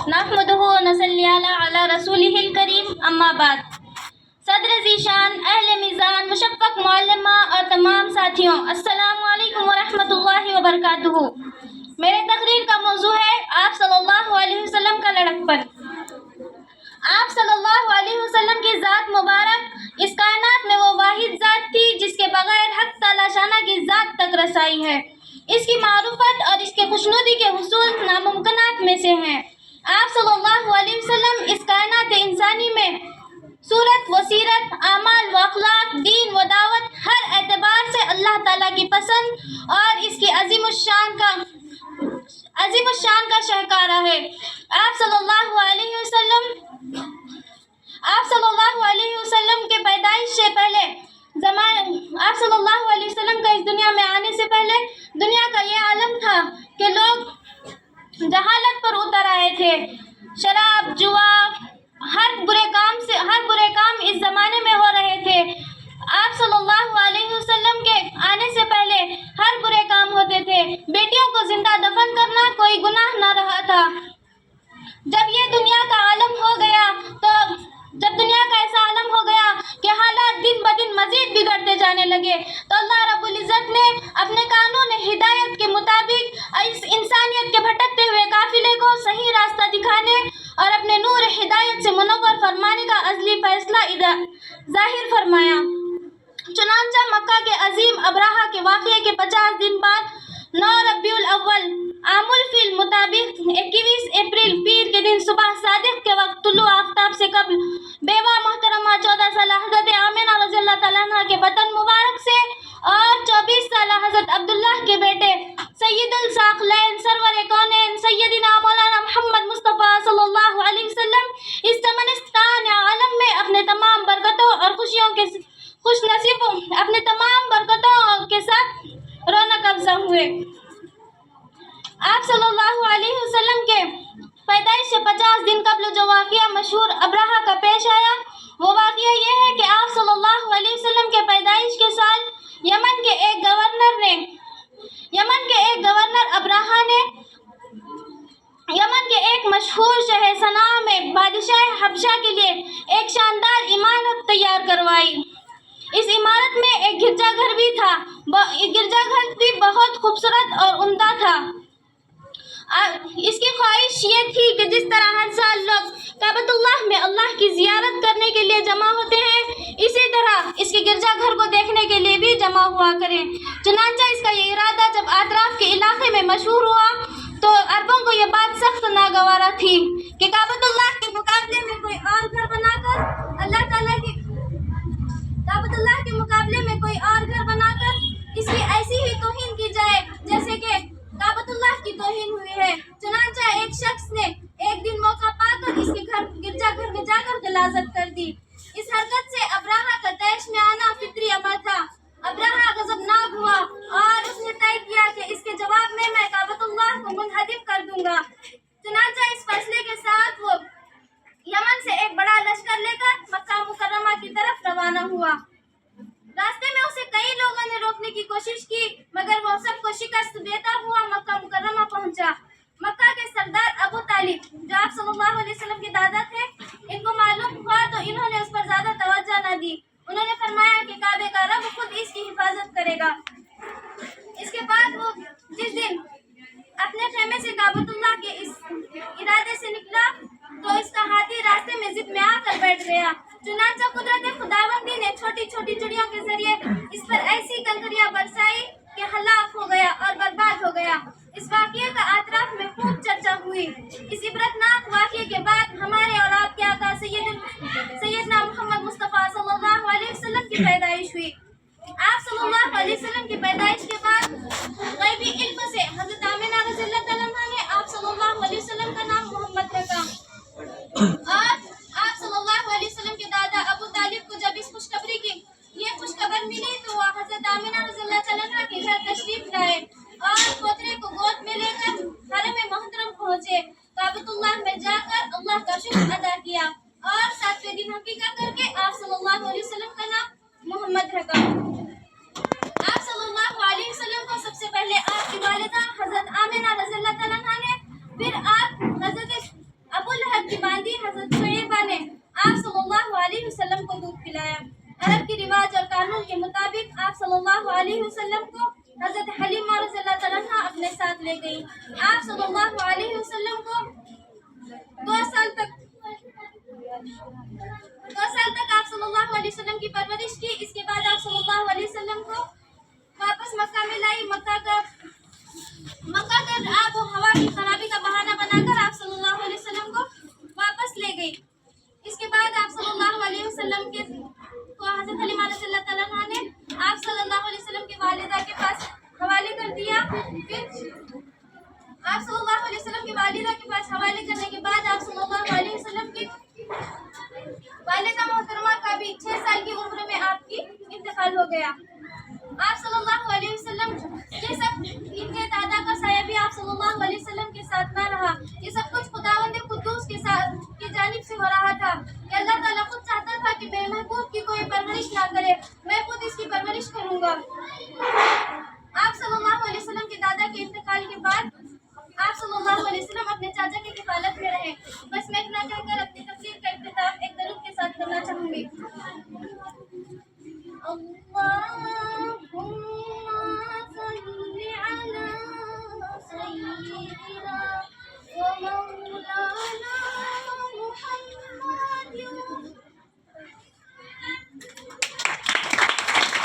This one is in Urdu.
نحمدہ و نصلی علی رسولہ الکریم، اما بعد۔ صدر ذیشان، اہل میزان، مشفق معلمہ اور تمام ساتھیوں، السلام علیکم ورحمۃ اللہ وبرکاتہ۔ میرے تقریر کا موضوع ہے آپ صلی اللہ علیہ وسلم کا لڑکپن۔ آپ صلی اللہ علیہ وسلم کی ذات مبارک اس کائنات میں وہ واحد ذات تھی جس کے بغیر حق تعالی شانہ کی ذات تک رسائی ہے۔ اس کی معرفت اور اس کے خوشنودی کے حصول ناممکنات میں سے ہیں۔ آپ صلی اللہ علیہ وسلم اس کائنات انسانی میں صورت و سیرت، اعمال و اخلاق، دین و دعوت، ہر اعتبار سے اللہ تعالیٰ کی پسند اور اس کی عظیم الشان کا شہکارہ ہے۔ آپ صلی اللہ علیہ وسلم کے پیدائش سے پہلے آپ صلی اللہ علیہ وسلم کا اس دنیا میں آنے سے پہلے دنیا کا یہ عالم تھا کہ لوگ جہالت پر اتر آئے تھے۔ شراب، جوا، ہر برے کام اس زمانے میں ہو رہے تھے۔ آپ صلی اللہ علیہ وسلم کے آنے سے پہلے ہر برے کام ہوتے تھے۔ بیٹیوں کو زندہ دفن کرنا کوئی گناہ نہ رہا تھا۔ جب دنیا کا ایسا عالم ہو گیا کہ حالات دن بدن مزید بگڑتے جانے لگے تو اللہ رب العزت نے اپنے قانون ہدایت کے مطابق اس انسانیت کے بھٹکتے ہوئے قافلے کو صحیح راستہ دکھانے اور اپنے نور ہدایت سے منور فرمانے کا ازلی فیصلہ ظاہر فرمایا۔ چنانچہ مکہ کے عظیم ابرہہ کے واقعے کے 50 دن بعد 9 ربیع الاول عام الفیل مطابق 21 اپریل پیر کے دن صبح صادق کے وقت طلوع آفتاب سے قبل بیوہ محترمہ 14 سالہ حضرت آمنہ رضی اللہ تعالیٰ عنہ کے بطن مبارک سے اور 24 سالہ حضرت عبداللہ کے بیٹے سید الثقلین سرور کونین سیدنا مولانا محمد مصطفیٰ صلی اللہ علیہ وسلم اس چمنستان عالم میں اپنے تمام برکتوں اور خوشیوں کے خوش نصیب اپنے تمام برکتوں کے ساتھ رونق افزا ہوئے۔ آپ صلی اللہ علیہ وسلم کے پیدائش سے 50 دن قبل جو واقعہ مشہور ابرہہ کا پیش آیا وہ واقعہ یہ ہے کہ آپ صلی اللہ علیہ وسلم کے پیدائش کے سال یمن کے ایک گورنر ابرہہ نے یمن کے ایک مشہور شہر صنعاء میں بادشاہ حبشہ کے لیے ایک شاندار عمارت تیار کروائی۔ اس عمارت میں ایک گرجا گھر بھی تھا۔ گرجا گھر بھی بہت خوبصورت اور عمدہ تھا۔ اس کی خواہش یہ تھی کہ جس طرح ہر سال لوگ کعبۃ اللہ میں اللہ کی زیارت کرنے کے لیے جمع ہوتے ہیں اسی طرح اس کے گرجا گھر کو دیکھنے کے لیے بھی جمع ہوا کریں۔ چنانچہ اس کا یہ ارادہ جب اطراف کے علاقے میں مشہور ہوا تو عربوں کو یہ بات سخت ناگوارا تھی کہ کعبۃ اللہ کے مقابلے میں کوئی اور گھر بنا کر اس کی ایسی ہی توہین کی جائے جیسے کہ کعبۃ اللہ کی توہین ہوئی ہے۔ چنانچہ ایک شخص نے ایک دن موقع پا کر اس کے گرجا گھر میں جا کر غلاظت کر دی۔ اس حرکت سے ابرہہ کا طیش میں آنا فطری امر تھا۔ ابرہہ غضبناک ہوا اور اس نے طے کیا کہ اس کے جواب میں کعبۃ اللہ کو منہدم کر دوں گا۔ چنانچہ اس فیصلے کے ساتھ وہ یمن سے ایک بڑا لشکر لے کر مکہ مکرمہ کی طرف روانہ ہوا۔ راستے میں اسے کئی لوگوں نے روکنے کی کوشش کی مگر وہ سب کو شکست دیتا ہوا مکہ مکرمہ پہنچا۔ مکہ کے سردار ابو طالب جو آپ صلی اللہ علیہ وسلم کے دادا تھے، ان کو معلوم ہوا تو انہوں نے اس پر زیادہ توجہ نہ دی۔ انہوں نے فرمایا کہ کعبے کا رب خود اس کی حفاظت کرے گا۔ اس کے بعد وہ جس دن اپنے خیمے سے کعبۃ اللہ کے اس ارادے سے نکلا تو اس کا ہاتھی راستے میں ضد میں آ کر بیٹھ گیا۔ چنانچہ قدرت خداوندی نے چھوٹی چھوٹی چڑیوں کے ذریعے اس پر ایسی کنکریاں برسائی کہ ہلاک ہو گیا اور برباد ہو گیا۔ اس واقعے کا اطراف میں خوب چرچا ہوئی۔ اس عبرتناک واقعے کے بعد ہمارے اور آپ کے آقا سیدنا محمد مصطفیٰ صلی اللہ علیہ وسلم کی پیدائش ہوئی۔ آپ صلی اللہ علیہ وسلم کی پیدائش کے بعد غیبی علم سے حضرت آمنہ رضی اللہ تعالیٰ عنہ نے آپ صلی اللہ علیہ وسلم کا نام محمد رکھا اور آپ صلی اللہ علیہ وسلم کے دادا ابو طالب کو جب اس خوشخبری کی یہ خوشخبر ملی تو وہ حضرت آمنہ رضی اللہ تعالیٰ عنہ کے گھر تشریف لائے اور پوترے کو گود میں لے کر حرم محترم پہنچے۔ کعبۃ اللہ میں جا کر اللہ کا شکر ادا کیا اور 7ویں دن عقیقہ کر کے آپ صلی اللہ علیہ وسلم کا نام محمد رکھا۔ آپ صلی اللہ علیہ وسلم کو سب سے پہلے آپ کی والدہ حضرت آمنہ چلے گئی. آپ صلی اللہ علیہ وسلم کو 2 سال تک آپ صلی اللہ علیہ وسلم کی پرورش کی. اس کے بعد آپ صلی اللہ علیہ وسلم کو واپس مکہ میں لائی. مکہ کا آب و ہوا کی خرابی کا بہانہ بنا کر آپ صلی اللہ علیہ وسلم کو واپس لے گئی. اس کے بعد آپ صلی اللہ علیہ وسلم کو حضرت حلیمہ رضی اللہ تعالیٰ عنہا نے آپ صلی اللہ علیہ وسلم کی والدہ کے پاس حوالے کر دیا. پھر آپ صلی اللہ علیہ وسلم کی والدہ کے پاس حوالے کرنے کے بعد آپ صلی اللہ علیہ وسلم کی والدہ محترمہ کا بھی 6 سال کی عمر میں آپ کی انتقال ہو گیا. آپ صلی اللہ علیہ وسلم یہ سب ان کے دادا کا سایہ بھی آپ صلی اللہ علیہ وسلم کے ساتھ نہ رہا. یہ سب کچھ خداوند قدوس کی جانب سے ہو رہا تھا کہ اللہ تعالیٰ خود چاہتا تھا کہ بے محبوب کی کوئی پرورش نہ کرے, میں خود اس کی پرورش کروں گا. آپ صلی اللہ علیہ وسلم کے دادا کے انتقال کے بعد آپ صلی اللہ علیہ وسلم اپنے چاچا کی کفالت میں رہے. بس میں اتنا کہہ کر اپنی تقریر کا اختتام ایک درود کے ساتھ کرنا چاہوں گی.